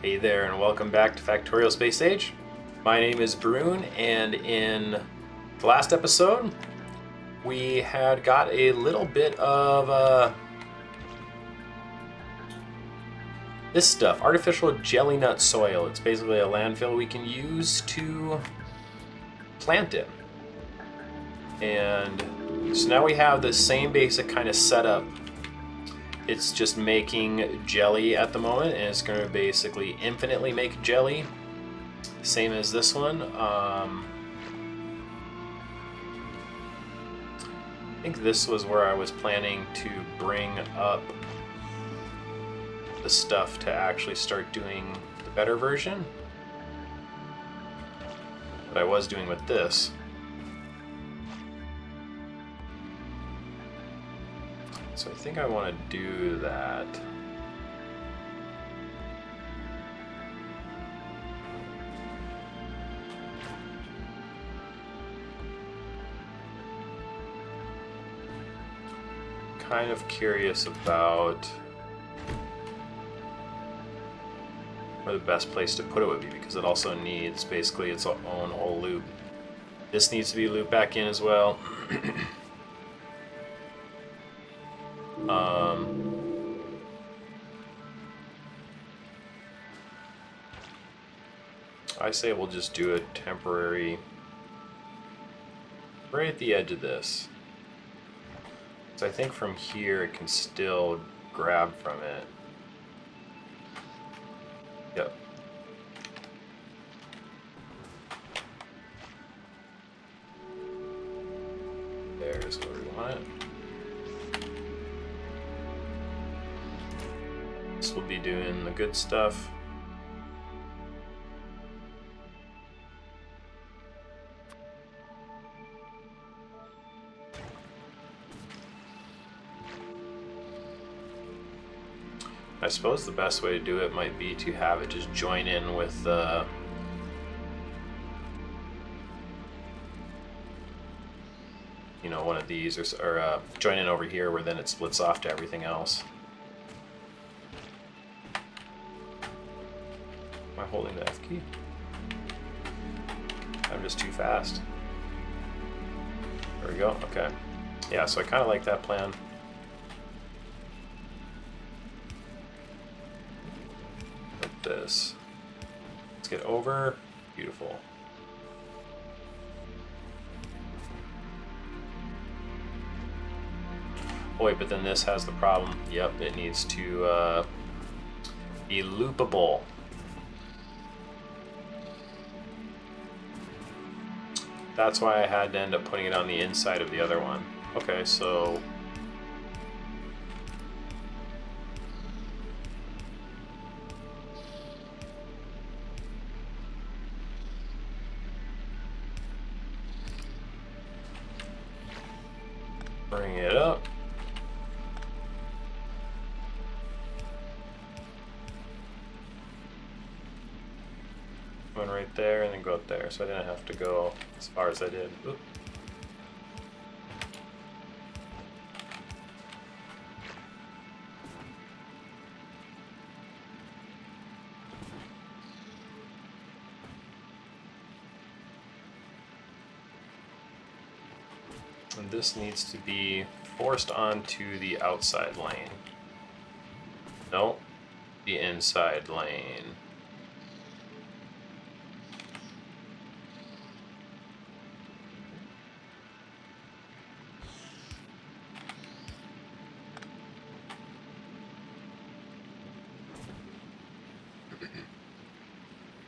Hey there, and welcome back to Factorio Space Age. My name is Barun, and in the last episode, we had got a little bit of this stuff, artificial jelly nut soil. It's basically a landfill we can use to plant in. And so now we have the same basic kind of setup. It's just making jelly at the moment, and it's going to basically infinitely make jelly. Same as this one. I think this was where I was planning to bring up the stuff to actually start doing the better version. What I was doing with this. So I think I want to do that. Kind of curious about where the best place to put it would be, because it also needs basically its own whole loop. This needs to be looped back in as well. I say we'll just do a temporary right at the edge of this. So I think from here it can still grab from it. Yep. There's where we want it. This will be doing the good stuff. I suppose the best way to do it might be to have it just join in with one of these, or join in over here where then it splits off to everything else. Am I holding the F key? I'm just too fast. There we go, okay. Yeah, so I kind of like that plan. This. Let's get over. Beautiful. Oh wait, but then this has the problem. Yep, it needs to be loopable. That's why I had to end up putting it on the inside of the other one. Okay, so bring it up. One right there and then go up there, so I didn't have to go as far as I did. Oop. And this needs to be forced onto the outside lane. No, the inside lane.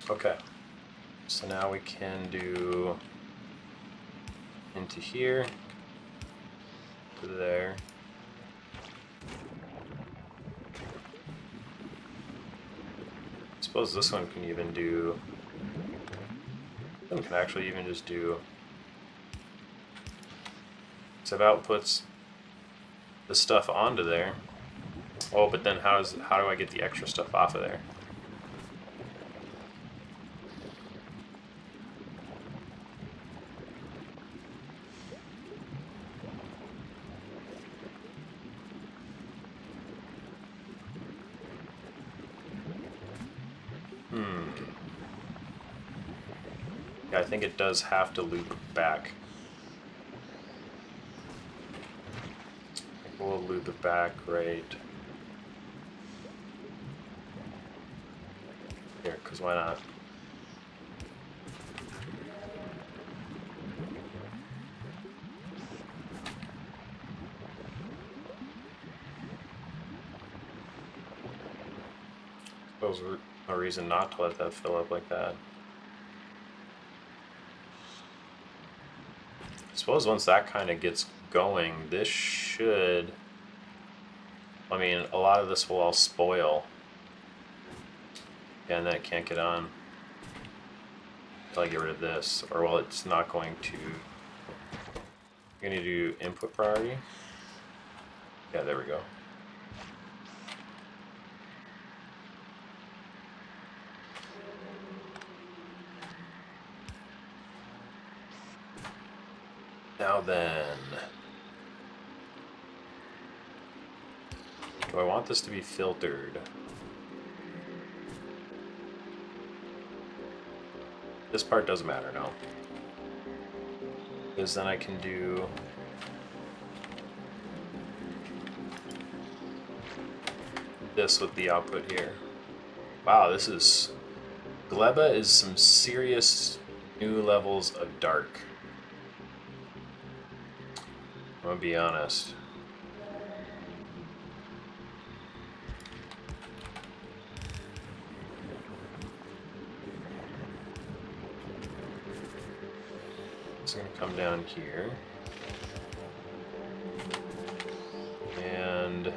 Okay, so now we can do into here, to there. I suppose this one can even do, this one can actually even just do, so it outputs the stuff onto there. Oh, but then how do I get the extra stuff off of there? Yeah, I think it does have to loop back. I think we'll loop it back right here, because why not? Suppose no reason not to let that fill up like that. I suppose once that kind of gets going, this should... I mean, a lot of this will all spoil. Yeah, and then it can't get on until I get rid of this. Or, well, it's not going to... You're going to do input priority? Yeah, there we go. Now then... Do I want this to be filtered? This part doesn't matter, no. Because then I can do... this with the output here. Wow, this is... Gleba is some serious new levels of dark. I'm gonna be honest. It's gonna come down here. And...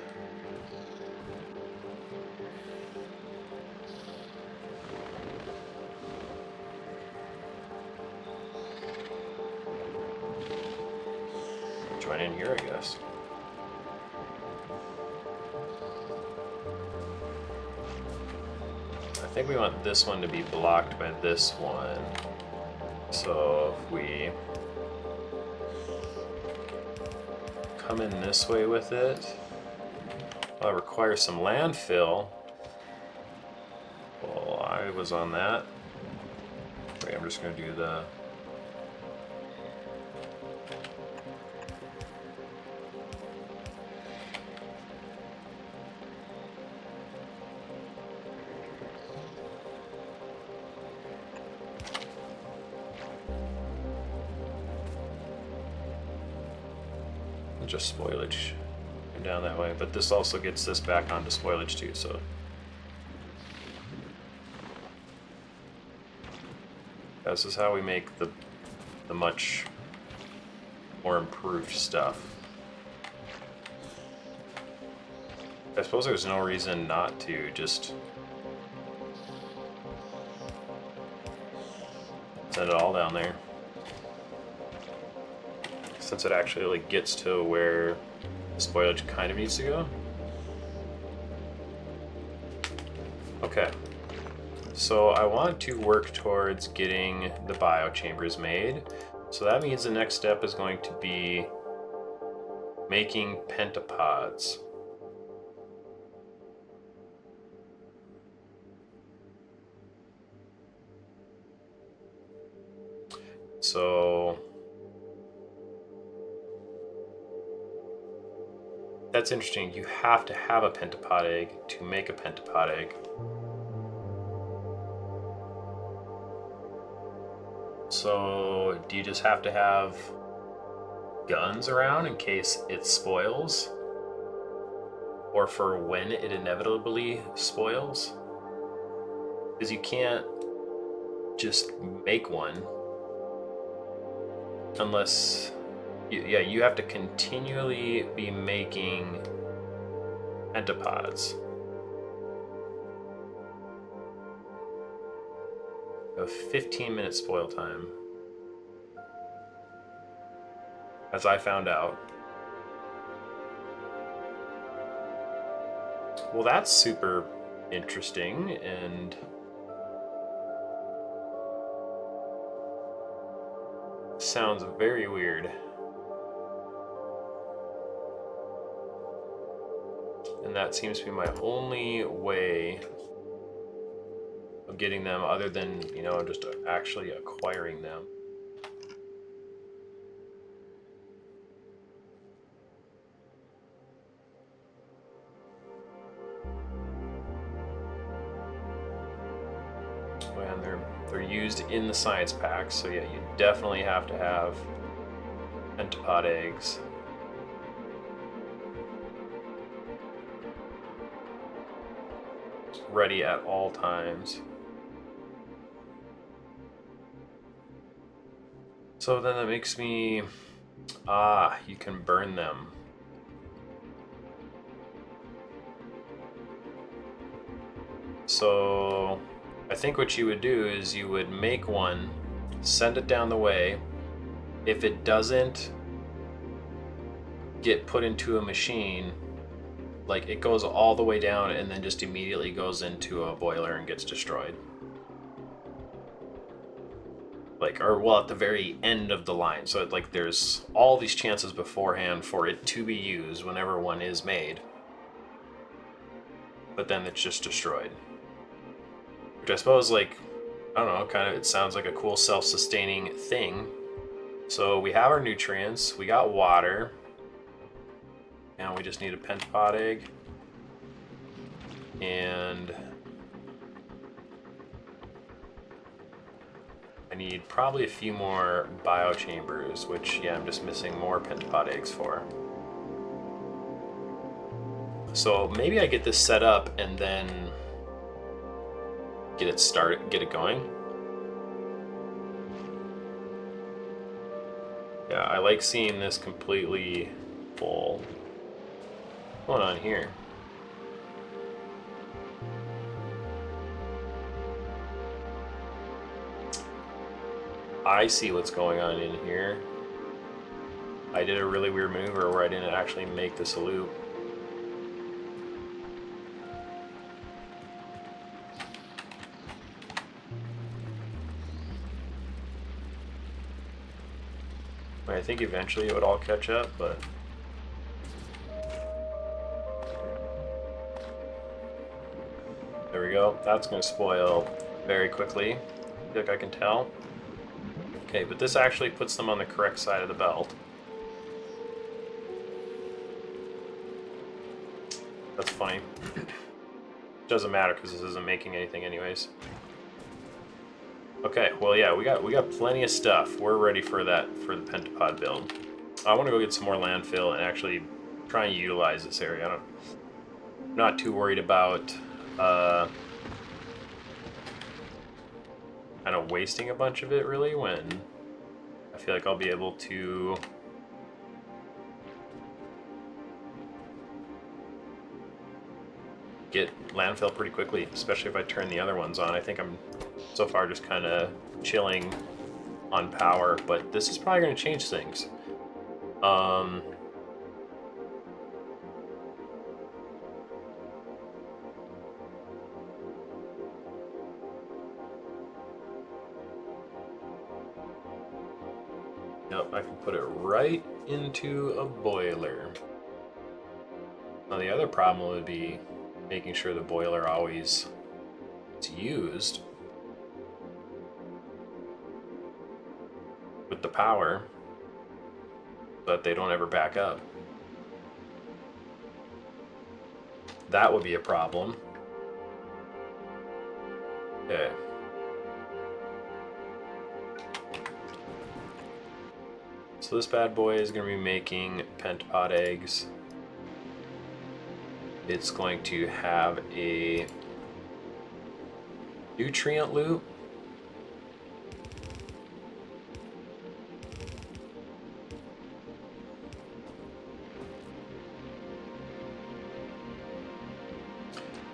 join in here, I guess. I think we want this one to be blocked by this one. So if we come in this way with it, well, it requires some landfill. Well, I was on that. Wait, I'm just going to do the... just spoilage down that way, but this also gets this back onto spoilage too, so this is how we make the much more improved stuff. I suppose there's no reason not to just send it all down there, since it actually like gets to where the spoilage kind of needs to go. Okay, so I want to work towards getting the biochambers made. So that means the next step is going to be making pentapods. So that's interesting. You have to have a pentapod egg to make a pentapod egg. So do you just have to have guns around in case it spoils? Or for when it inevitably spoils? Because you can't just make one unless... Yeah, you have to continually be making pentapods. A 15-minute spoil time, as I found out. Well, that's super interesting and sounds very weird. And that seems to be my only way of getting them other than, you know, just actually acquiring them. And they're used in the science packs, so yeah, you definitely have to have Pentapod eggs. Ready at all times. So then that makes me... you can burn them. So I think what you would do is you would make one, send it down the way. If it doesn't get put into a machine, like it goes all the way down and then just immediately goes into a boiler and gets destroyed. Like, or well, at the very end of the line. So like there's all these chances beforehand for it to be used whenever one is made. But then it's just destroyed. Which I suppose, like, I don't know, kind of, it sounds like a cool self-sustaining thing. So we have our nutrients, we got water, and we just need a pentapod egg. And I need probably a few more biochambers, which, yeah, I'm just missing more pentapod eggs for. So maybe I get this set up and then get it started, get it going. Yeah, I like seeing this completely full. What's going on here? I see what's going on in here. I did a really weird maneuver where I didn't actually make this a loop. I think eventually it would all catch up, but... There we go. That's going to spoil very quickly. I feel like I can tell. Okay, but this actually puts them on the correct side of the belt. That's funny. Doesn't matter because this isn't making anything anyways. Okay, well, yeah, we got plenty of stuff. We're ready for that, for the Pentapod build. I want to go get some more landfill and actually try and utilize this area. I'm not too worried about kind of wasting a bunch of it, really, when I feel like I'll be able to get landfill pretty quickly, especially if I turn the other ones on. I think I'm so far just kind of chilling on power, but this is probably going to change things. Yep, I can put it right into a boiler. Now the other problem would be making sure the boiler always is used with the power so that they don't ever back up. That would be a problem. Okay. So this bad boy is going to be making Pentapod eggs. It's going to have a nutrient loop.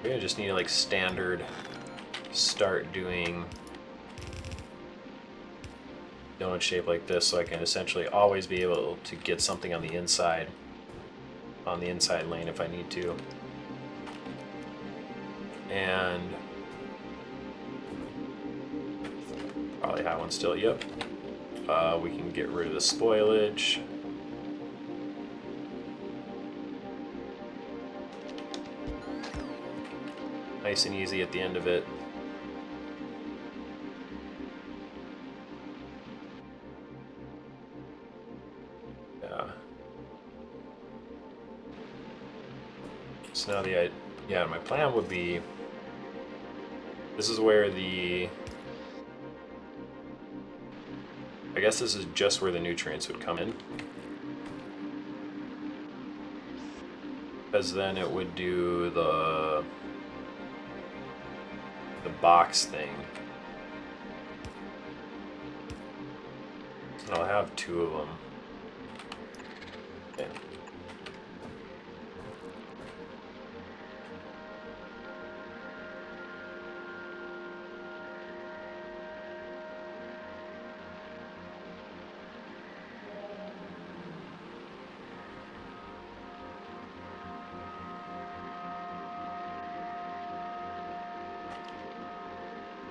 I just need to like standard start doing donut shape like this so I can essentially always be able to get something on the inside lane if I need to. And probably have one still, yep. We can get rid of the spoilage. Nice and easy at the end of it. So now yeah, my plan would be, this is where I guess this is just where the nutrients would come in. Because then it would do the box thing. And I'll have 2 of them. Okay.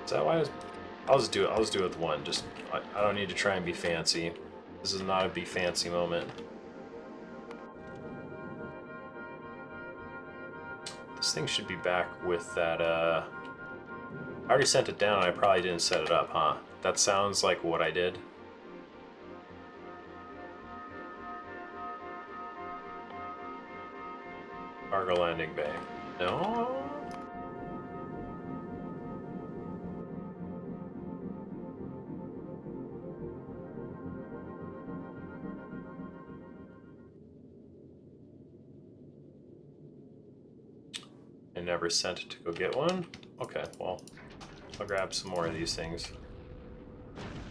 Is that why I'll just do it. I'll just do it with 1. Just I don't need to try and be fancy. This is not a be fancy moment. This thing should be back with that. I already sent it down. I probably didn't set it up, huh? That sounds like what I did. Cargo landing bay. No. I never sent it to go get one. Okay, well, I'll grab some more of these things.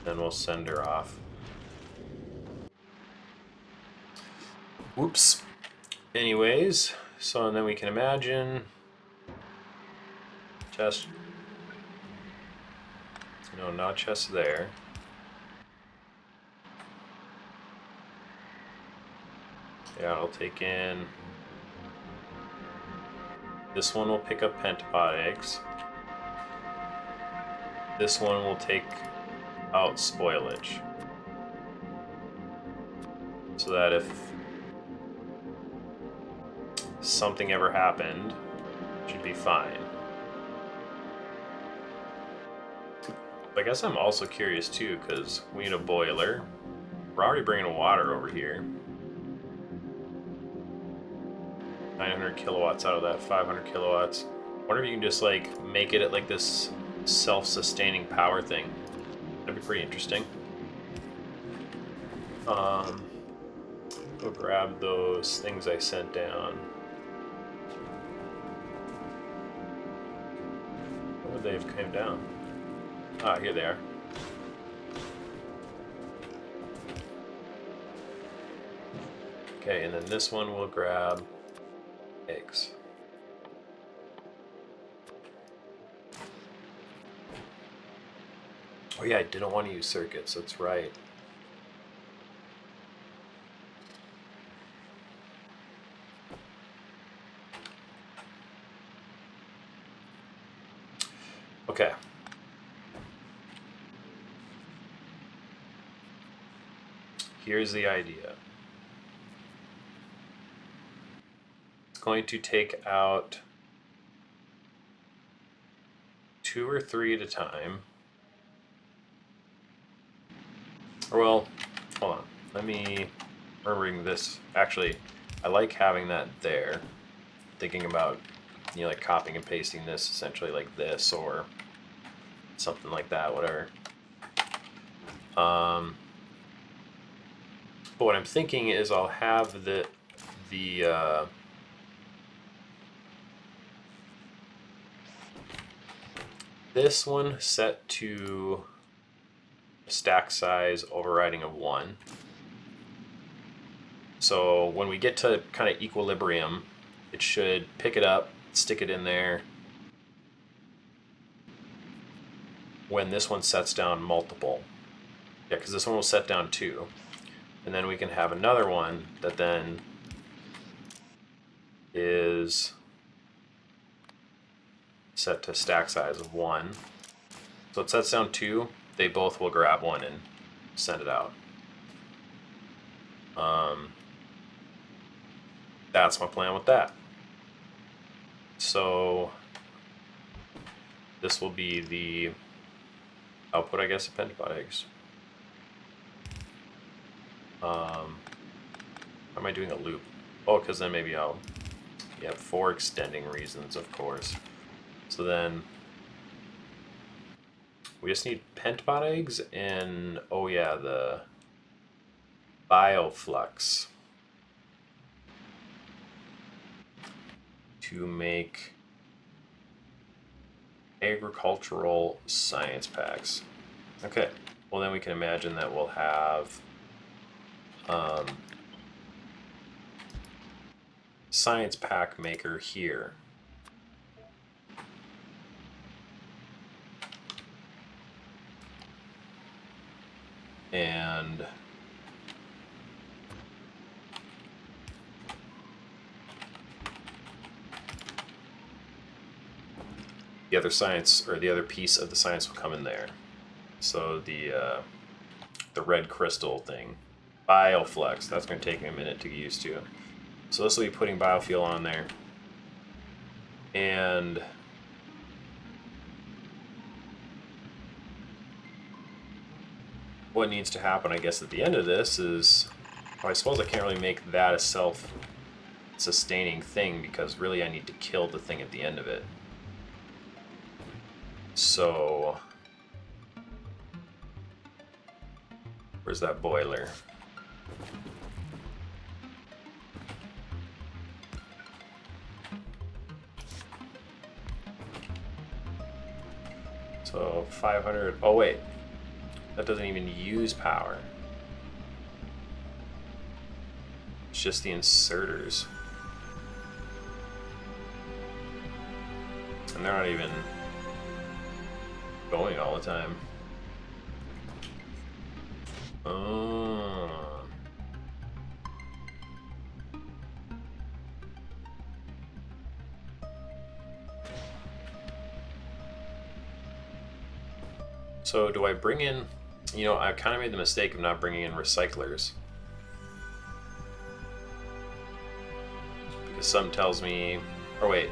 Then we'll send her off. Whoops. Anyways, so and then we can imagine chest. No, not chest there. Yeah, I'll take in. This one will pick up Pentapod Eggs. This one will take out spoilage. So that if something ever happened, it should be fine. I guess I'm also curious too, because we need a boiler. We're already bringing water over here. 900 kilowatts out of that, 500 kilowatts. I wonder if you can just like make it at like this self-sustaining power thing. That'd be pretty interesting. Go grab those things I sent down. Where would they have come down? Ah, here they are. Okay, and then this one will grab eggs. Oh yeah, I didn't want to use circuits, that's right. Okay. Here's the idea. It's going to take out 2 or 3 at a time. Or well, hold on. Let me remembering this. Actually, I like having that there. Thinking about, you know, like copying and pasting this essentially like this or something like that, whatever. But what I'm thinking is I'll have this one set to stack size overriding of 1. So when we get to kind of equilibrium, it should pick it up, stick it in there. When this one sets down multiple. Yeah, because this one will set down 2. And then we can have another one that then is set to stack size of 1. So it sets down 2, they both will grab 1 and send it out. That's my plan with that. So this will be the output, I guess, of Pentapod Eggs. Why am I doing a loop? Oh, because then maybe I'll Yep, for extending reasons, of course. So then we just need Pentapod eggs and, oh yeah, the Bioflux to make agricultural science packs. Okay, well then we can imagine that we'll have science pack maker here. And the other science, or the other piece of the science will come in there. So the red crystal thing, Bioflux, that's going to take me a minute to get used to. So this will be putting biofuel on there. And what needs to happen, I guess, at the end of this is, well, I suppose I can't really make that a self-sustaining thing because really I need to kill the thing at the end of it. So where's that boiler? So 500, oh wait, that doesn't even use power. It's just the inserters. And they're not even going all the time. So do I bring in, you know, I kind of made the mistake of not bringing in recyclers. Because something tells me, or wait.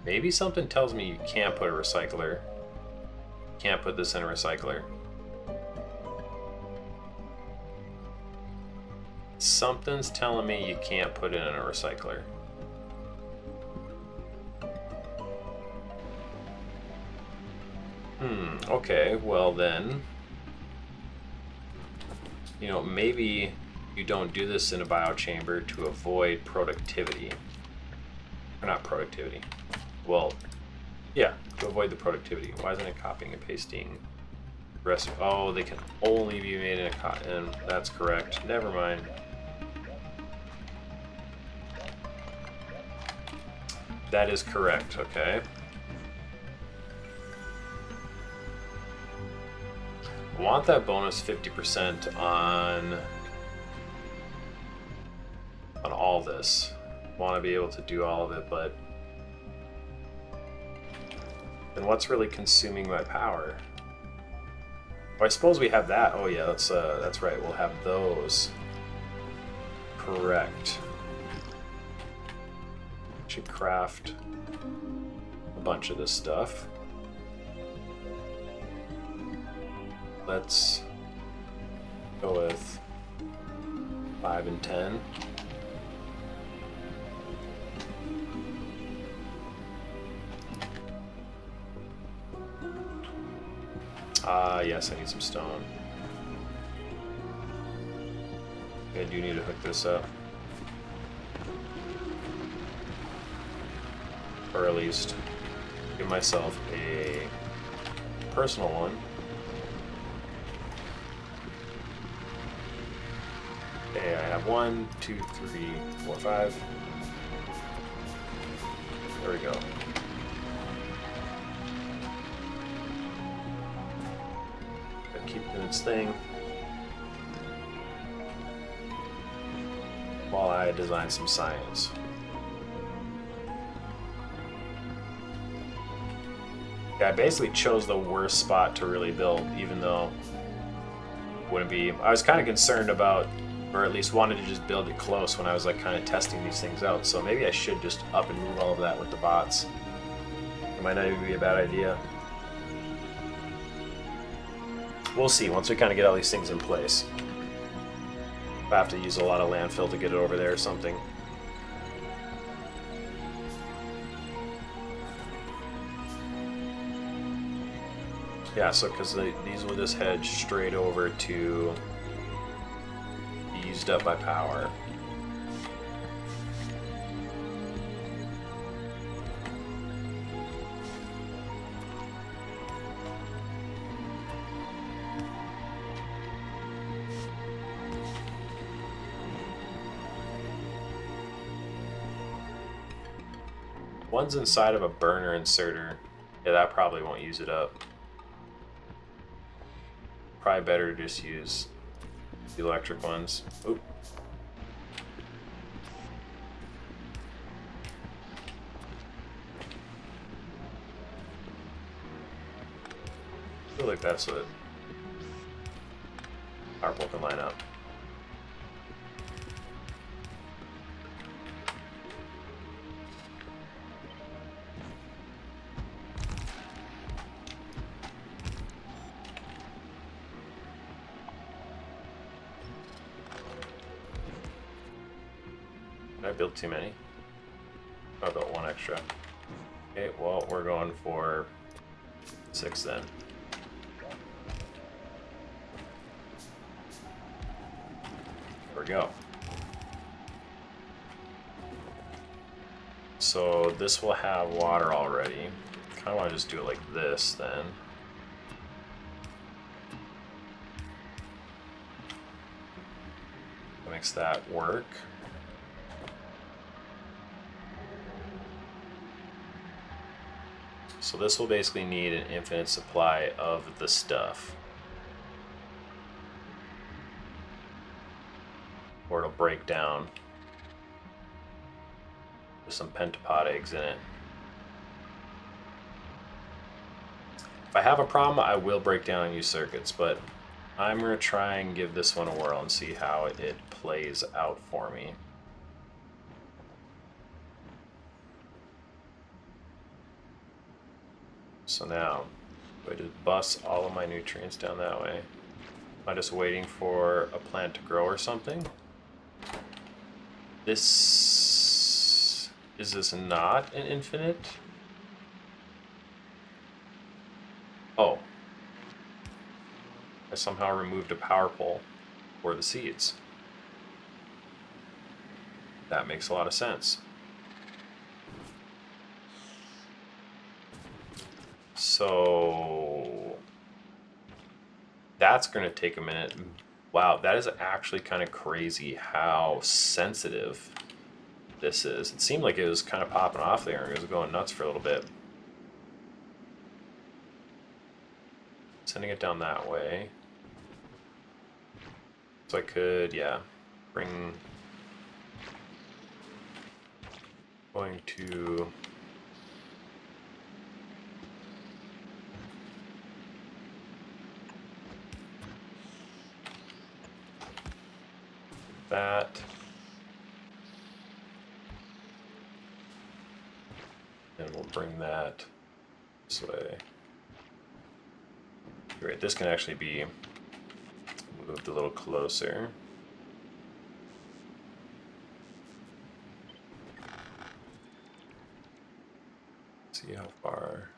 Maybe something tells me you can't put a recycler. Can't put this in a recycler. Something's telling me you can't put it in a recycler. Okay, well then, you know, maybe you don't do this in a biochamber to avoid productivity. Or not productivity. Well, yeah, to avoid the productivity. Why isn't it copying and pasting? Oh, they can only be made in a cotton. That's correct. Never mind. That is correct, okay. I want that bonus 50% on all this. I want to be able to do all of it, but then what's really consuming my power? Well, I suppose we have that. Oh yeah, that's right. We'll have those. Correct. Should craft a bunch of this stuff. Let's go with 5 and 10. Yes, I need some stone. I do need to hook this up. Or at least give myself a personal one. Okay, I have 1, 2, 3, 4, 5. There we go. Keep doing its thing while I design some science. Yeah, I basically chose the worst spot to really build, even though it wouldn't be. I was kind of concerned about, or at least wanted to just build it close when I was like kind of testing these things out. So maybe I should just up and move all of that with the bots. It might not even be a bad idea. We'll see once we kind of get all these things in place. If I have to use a lot of landfill to get it over there or something. Yeah, so because these will just head straight over to be used up by power. One's inside of a burner inserter. Yeah, that probably won't use it up. Probably better to just use the electric ones. Oop. I feel like that's what our pole can line up. Did I build too many? I built one extra. Okay, well, we're going for 6 then. There we go. So this will have water already. Kind of want to just do it like this then. That makes that work. So this will basically need an infinite supply of the stuff, or it'll break down. There's some Pentapod eggs in it. If I have a problem, I will break down and use circuits, but I'm going to try and give this one a whirl and see how it plays out for me. So now, I just bust all of my nutrients down that way. Am I just waiting for a plant to grow or something? Is this not an infinite? Oh. I somehow removed a power pole for the seeds. That makes a lot of sense. So that's going to take a minute. Wow, that is actually kind of crazy how sensitive this is. It seemed like it was kind of popping off there and it was going nuts for a little bit. Sending it down that way. So I could, yeah, bring... Going to... that. And we'll bring that this way. Great, this can actually be moved a little closer. See how far,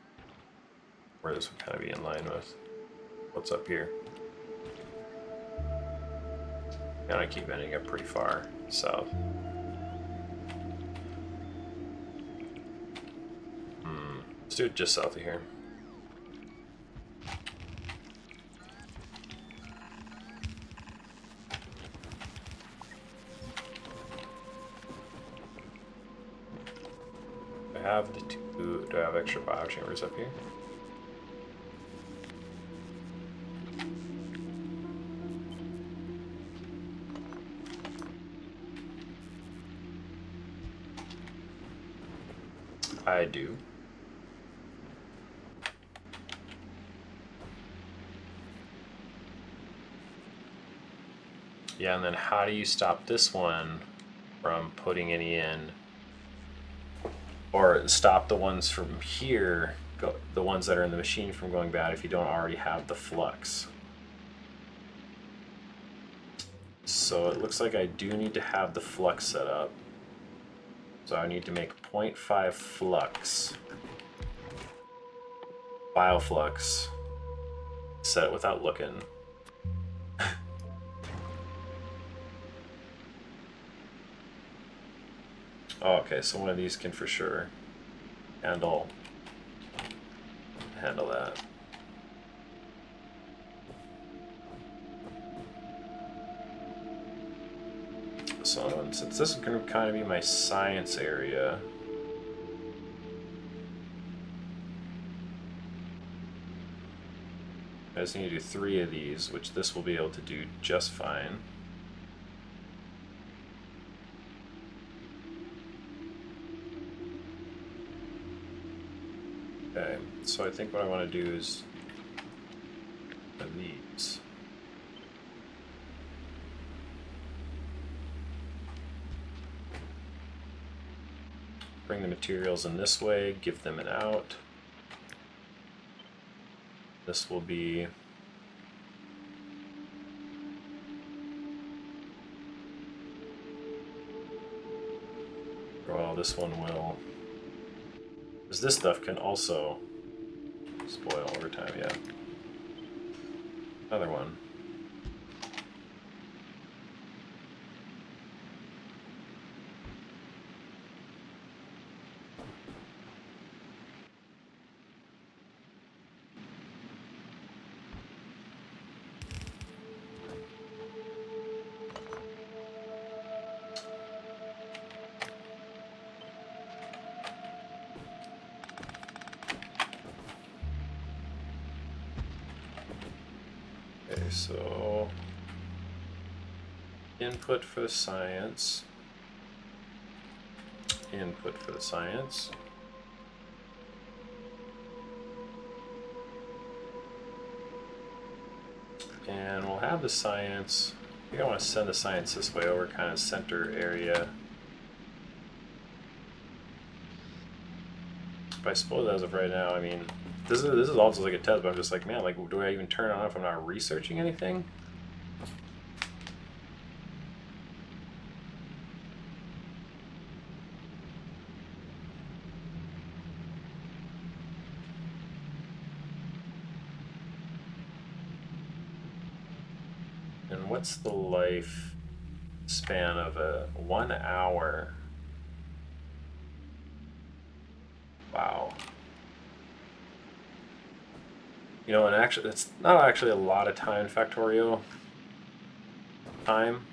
where this would kind of be in line with what's up here. And I keep ending up pretty far south. Let's do it just south of here. I have the two. Do I have extra biochambers up here? I do. Yeah, and then how do you stop this one from putting any in? Or stop the ones from here, the ones that are in the machine from going bad if you don't already have the flux? So it looks like I do need to have the flux set up. So I need to make 0.5 flux. Bioflux. set it without looking. Oh, okay, so one of these can for sure handle that. So since this is going to kind of be my science area, I just need to do 3 of these, which this will be able to do just fine. Okay, so I think what I want to do is these. Bring the materials in this way, give them an out. This will be well, this one will, because this stuff can also spoil over time, yeah. Another one. Okay, so input for the science. Input for the science. And we'll have the science. I think I want to send the science this way over, kind of center area. But I suppose as of right now, I mean, this is also like a test, but I'm just like, man, like, do I even turn it on if I'm not researching anything? And what's the life span of a 1 hour? Wow. You know, and actually, it's not actually a lot of time, Factorio. Time.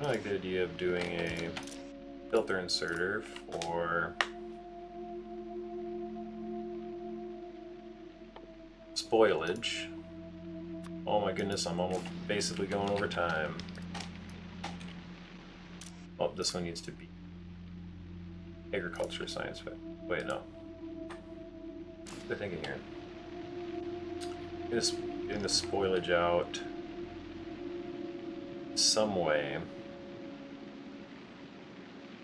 I like the idea of doing a filter inserter for spoilage. Oh my goodness, I'm almost basically going over time. Oh, this one needs to be agriculture science. Wait, no. What am I thinking here? Just getting the spoilage out some way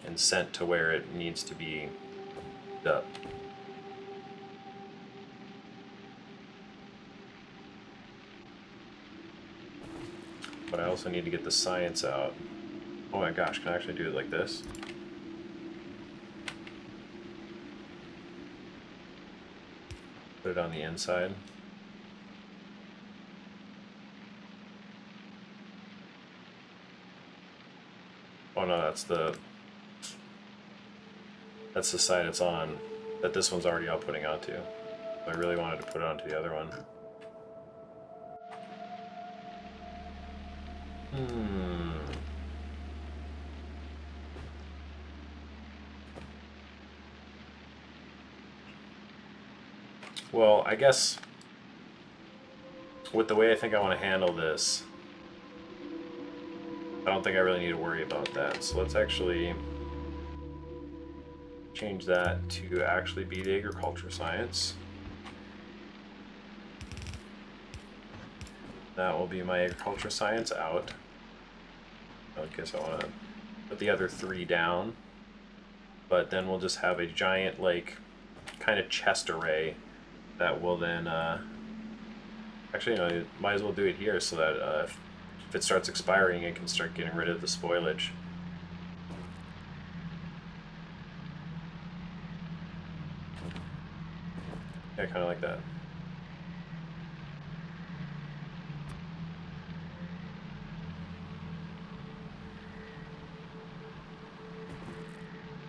and sent to where it needs to be up. But I also need to get the science out. Oh my gosh, can I actually do it like this? Put it on the inside. Oh no, that's the side it's on, that this one's already outputting onto. I really wanted to put it onto the other one. Well, I guess with the way I think I want to handle this, I don't think I really need to worry about that. So let's actually change that to actually be the agriculture science. That will be my agriculture science out. I guess I want to put the other 3 down. but then we'll just have a giant, like, kind of chest array that will then, actually, you know, might as well do it here so that if it starts expiring, it can start getting rid of the spoilage. Yeah, kind of like that.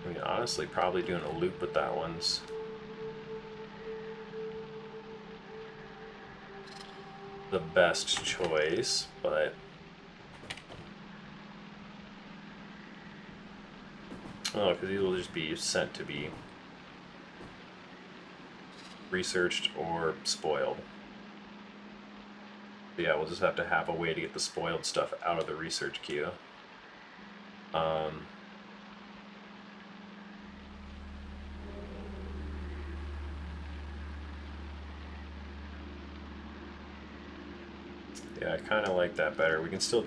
I mean, honestly, probably doing a loop with that one's the best choice, but oh, because these will just be sent to be researched or spoiled. So yeah, we'll just have to have a way to get the spoiled stuff out of the research queue. Yeah, I kind of like that better. We can still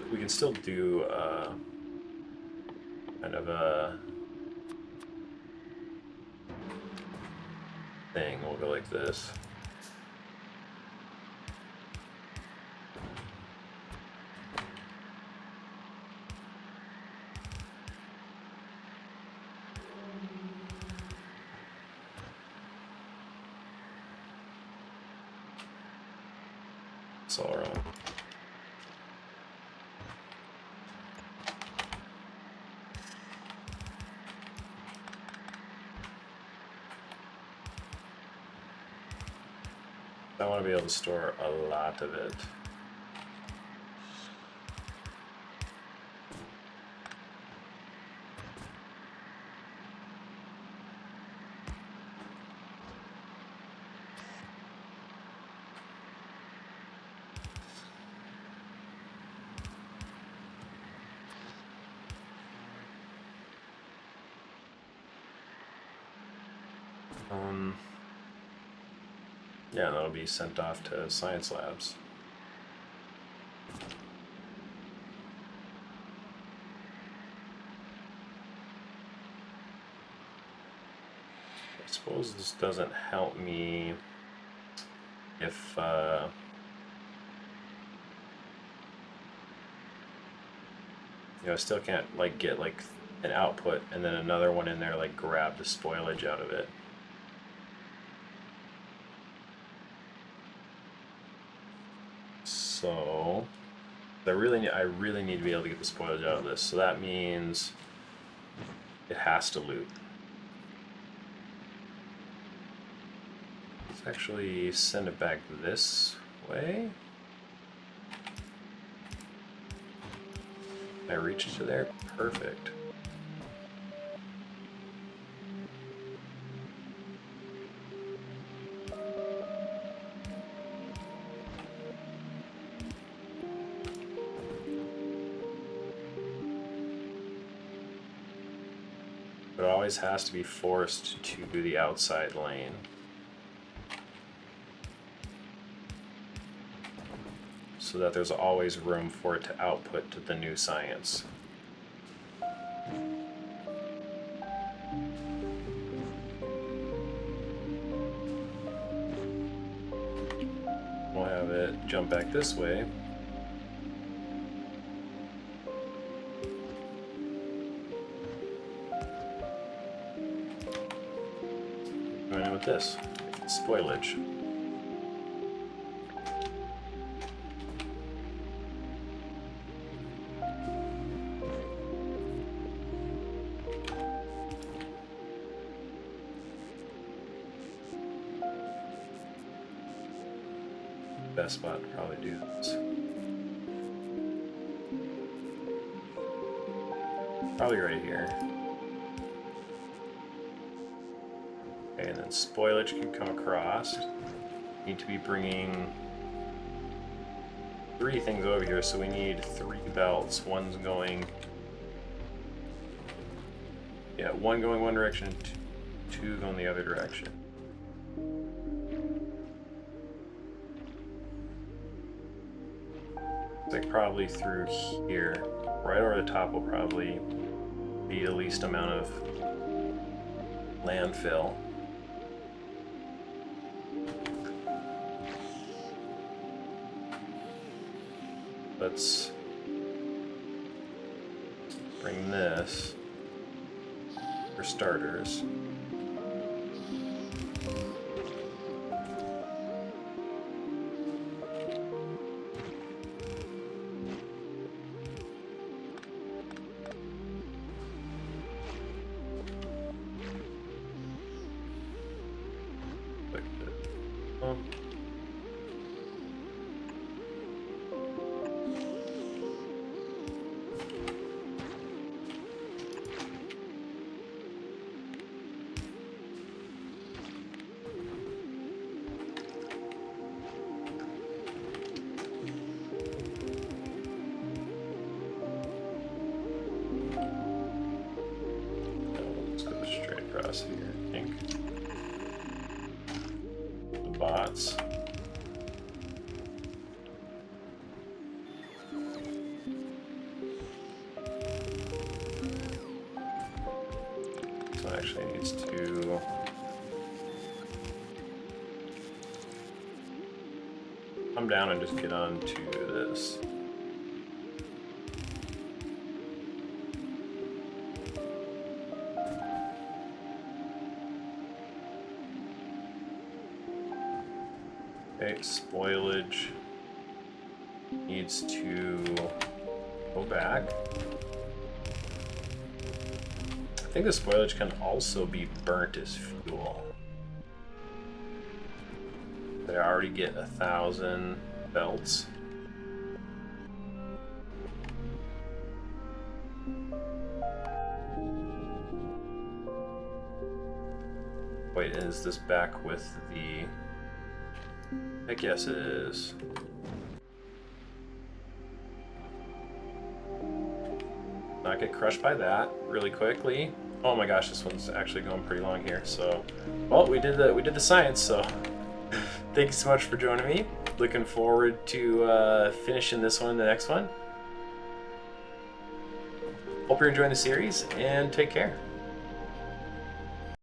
do kind of a thing. We'll go like this. It's all wrong. I want to be able to store a lot of it. Yeah, that'll be sent off to science labs. I suppose this doesn't help me if you know, I still can't like get like an output and then another one in there like grab the spoilage out of it. So I really need to be able to get the spoilage out of this. So that means it has to loop. Let's actually send it back this way. I reach to there? Perfect. But it always has to be forced to the outside lane. So that there's always room for it to output to the new science. We'll have it jump back this way. Going in with this spoilage. Best spot to probably do this. Probably right here. Okay, and then spoilage can come across. Need to be bringing 3 things over here, so we need 3 belts. One's going, yeah, one going one direction, 2 going the other direction. Like probably through here, right over the top will probably be the least amount of landfill. Let's bring this for starters. Here, I think. The bots. So it actually needs to come down and just get onto this. Okay, spoilage needs to go back. I think the spoilage can also be burnt as fuel. They already get 1,000 belts. Wait, is this back with the... Heck yes it is. Not get crushed by that really quickly. Oh my gosh, this one's actually going pretty long here. So, well, we did the science. So, thank you so much for joining me. Looking forward to finishing this one, the next one. Hope you're enjoying the series, and take care.